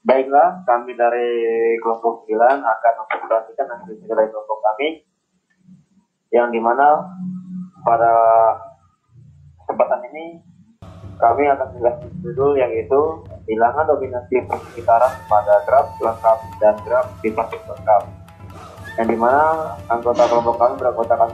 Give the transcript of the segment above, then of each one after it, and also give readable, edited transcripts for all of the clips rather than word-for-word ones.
Baiklah, kami dari kelompok 9 akan mempresentasikan hasil dari kelompok kami, yang dimana pada kesempatan ini kami akan menjelaskan judul yaitu bilangan dominasi persekitaran pada graf lengkap dan graf bipartit lengkap. Yang dimana anggota kelompok kami beranggotakan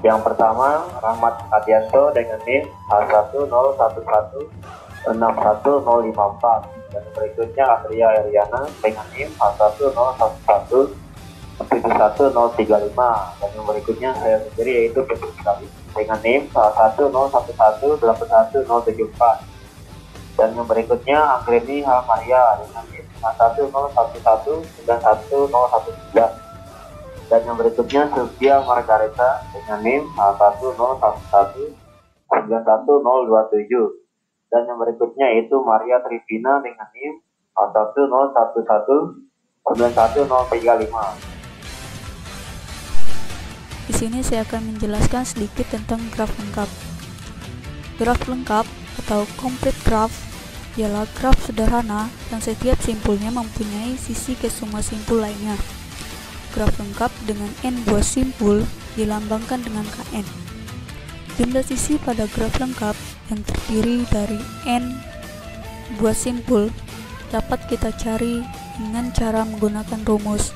yang pertama Rahmat Adianto dengan NIM H101161054 dan berikutnya Andrea Eriana dengan NIM H101171035 dan yang berikutnya saya sendiri yaitu Petrus Kali dengan NIM H101181074 dan yang berikutnya Anggreni H. Maria dengan NIM H101191019 dan yang berikutnya Sylvia Margareta dengan NIM H101191027 dan yang berikutnya itu Maria Trivina dengan NIM H101191035. Di sini saya akan menjelaskan sedikit tentang graf lengkap. Graf lengkap atau complete graph ialah graf sederhana yang setiap simpulnya mempunyai sisi ke semua simpul lainnya. Graf lengkap dengan n buah simpul dilambangkan dengan Kn. Jumlah sisi pada graf lengkap yang terdiri dari n buah simpul dapat kita cari dengan cara menggunakan rumus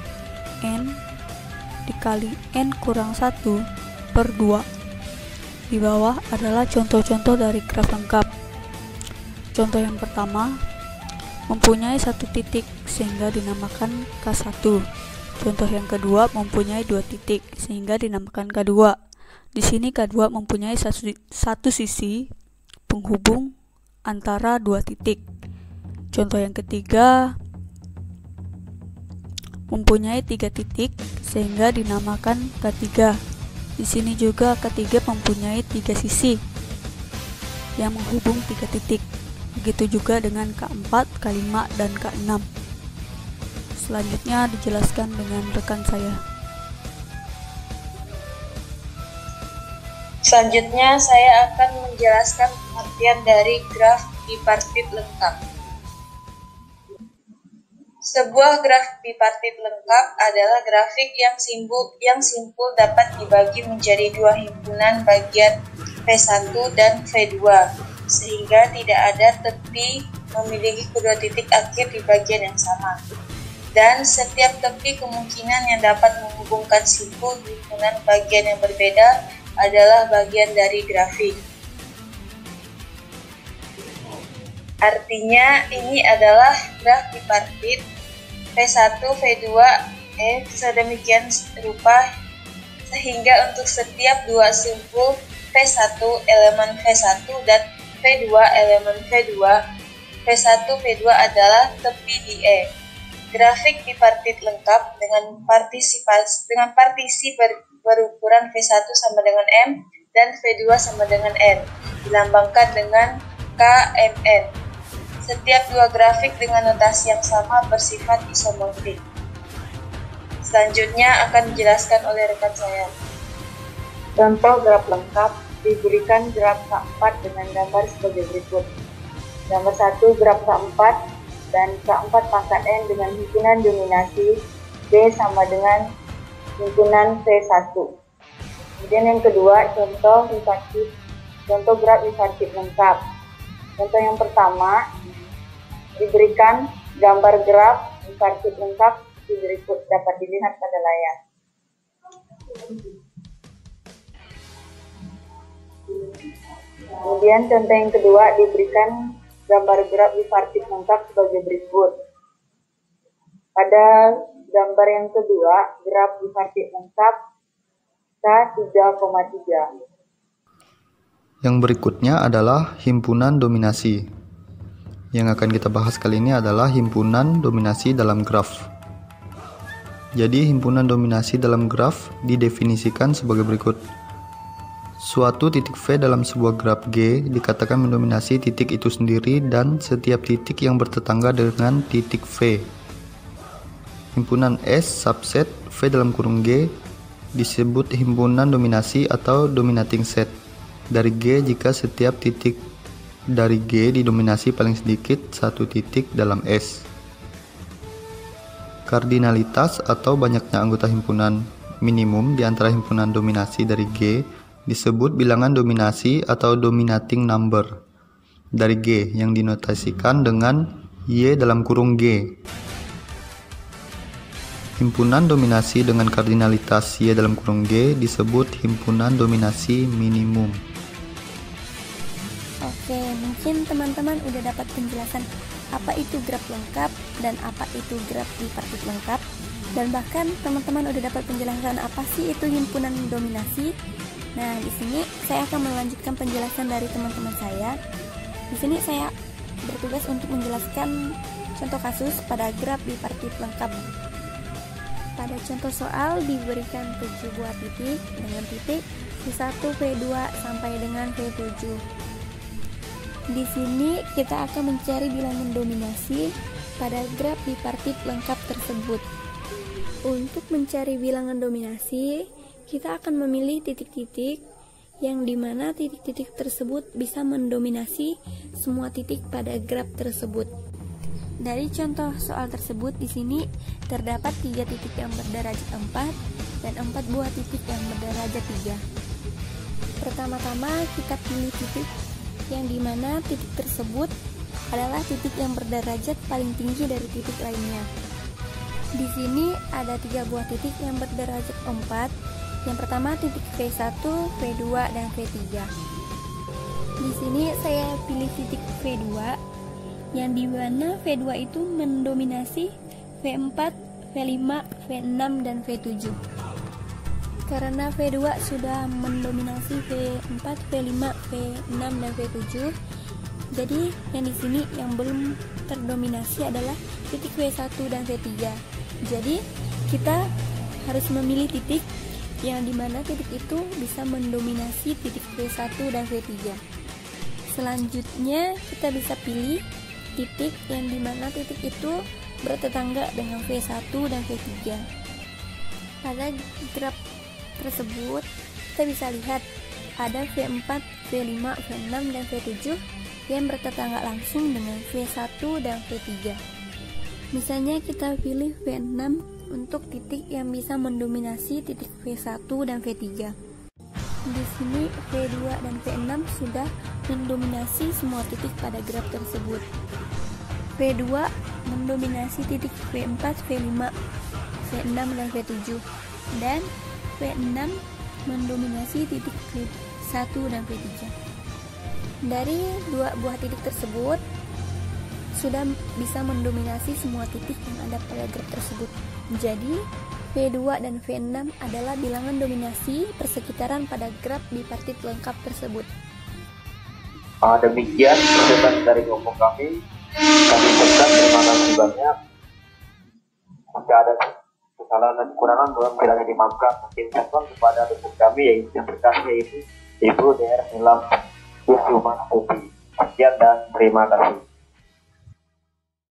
n dikali n kurang 1 per 2. Di bawah adalah contoh-contoh dari graf lengkap. Contoh yang pertama, mempunyai satu titik sehingga dinamakan K1. Contoh yang kedua, mempunyai 2 titik sehingga dinamakan K2. Di sini K2 mempunyai satu sisi penghubung antara 2 titik. Contoh yang ketiga, mempunyai 3 titik sehingga dinamakan K3. Di sini juga K3 mempunyai 3 sisi yang menghubung 3 titik. Begitu juga dengan K4, K5, dan K6. Selanjutnya dijelaskan dengan rekan saya. Selanjutnya saya akan menjelaskan pengertian dari graf bipartit lengkap. Sebuah graf bipartit lengkap adalah grafik yang simpul dapat dibagi menjadi 2 himpunan bagian V1 dan V2, sehingga tidak ada tepi memiliki kedua titik akhir di bagian yang sama. Dan setiap tepi kemungkinan yang dapat menghubungkan simpul himpunan bagian yang berbeda adalah bagian dari grafik. Artinya ini adalah graf bipartit V1, V2, sedemikian rupa sehingga untuk setiap 2 simpul V1 elemen V1 dan V2 elemen V2, V1, V2 adalah tepi di E. Grafik bipartit lengkap dengan partisi berukuran V1 sama dengan M dan V2 sama dengan N, dilambangkan dengan KMN. Setiap 2 grafik dengan notasi yang sama bersifat isomorfik. Selanjutnya akan dijelaskan oleh rekan saya. Contoh graf lengkap diberikan graf K4 dengan gambar sebagai berikut. Gambar 1 graf K4 dan K4 pangkat N dengan himpunan dominasi B sama dengan himpunan V1. Kemudian yang kedua, contoh graf bipartit lengkap. Contoh yang pertama, diberikan gambar graf bipartit lengkap di berikut dapat dilihat pada layar. Kemudian contoh yang kedua diberikan gambar graf bipartit lengkap sebagai berikut. Pada gambar yang kedua, graf bipartit lengkap K3,3. Yang berikutnya adalah himpunan dominasi. Yang akan kita bahas kali ini adalah himpunan dominasi dalam graf. Jadi himpunan dominasi dalam graf didefinisikan sebagai berikut. Suatu titik V dalam sebuah graf G dikatakan mendominasi titik itu sendiri dan setiap titik yang bertetangga dengan titik V. Himpunan S subset V dalam kurung G disebut himpunan dominasi atau dominating set dari G jika setiap titik dari G didominasi paling sedikit satu titik dalam S. Kardinalitas atau banyaknya anggota himpunan minimum di antara himpunan dominasi dari G disebut bilangan dominasi atau dominating number dari G yang dinotasikan dengan Y dalam kurung G. Himpunan dominasi dengan kardinalitas Y dalam kurung G disebut himpunan dominasi minimum. Oke, mungkin teman-teman udah dapat penjelasan apa itu graf lengkap dan apa itu graf bipartit lengkap, dan bahkan teman-teman udah dapat penjelasan apa sih itu himpunan dominasi. Nah, di sini saya akan melanjutkan penjelasan dari teman-teman saya. Di sini saya bertugas untuk menjelaskan contoh kasus pada graf bipartit lengkap. Pada contoh soal diberikan 7 buah titik dengan titik V1, V2 sampai dengan V7. Di sini kita akan mencari bilangan dominasi pada graf bipartit lengkap tersebut. Untuk mencari bilangan dominasi, kita akan memilih titik-titik yang dimana titik-titik tersebut bisa mendominasi semua titik pada graf tersebut. Dari contoh soal tersebut di sini terdapat 3 titik yang berderajat 4 dan 4 buah titik yang berderajat 3. Pertama-tama kita pilih titik yang dimana titik tersebut adalah titik yang berderajat paling tinggi dari titik lainnya. Di sini ada 3 buah titik yang berderajat 4. Yang pertama titik V1, V2, dan V3. Di sini saya pilih titik V2 yang dimana V2 itu mendominasi V4, V5, V6, dan V7. Karena V2 sudah mendominasi V4, V5, V6, dan V7, jadi yang di sini yang belum terdominasi adalah titik V1 dan V3. Jadi kita harus memilih titik yang dimana titik itu bisa mendominasi titik V1 dan V3. Selanjutnya kita bisa pilih titik yang dimana titik itu bertetangga dengan V1 dan V3. Pada graf tersebut kita bisa lihat ada V4, V5, V6, dan V7 yang bertetangga langsung dengan V1 dan V3. Misalnya kita pilih V6 untuk titik yang bisa mendominasi titik V1 dan V3. Di sini V2 dan V6 sudah mendominasi semua titik pada graf tersebut. V2 mendominasi titik V4, V5, V6, dan V7, dan V6 mendominasi titik V1 dan V3. Dari 2 buah titik tersebut sudah bisa mendominasi semua titik yang ada pada graf tersebut. Jadi V2 dan V6 adalah bilangan dominasi persekitaran pada graf bipartit lengkap tersebut. Demikian penjelasan dari kelompok kami. Kami ucapkan terima kasih banyak. Jika ada kesalahan dan kekurangan mohon kiranya dimaafkan. Mengingatkan kepada dosen kami yaitu yang berkasih yaitu Ibu Dr. Nilam Kusumastuti. Sekian dan terima kasih.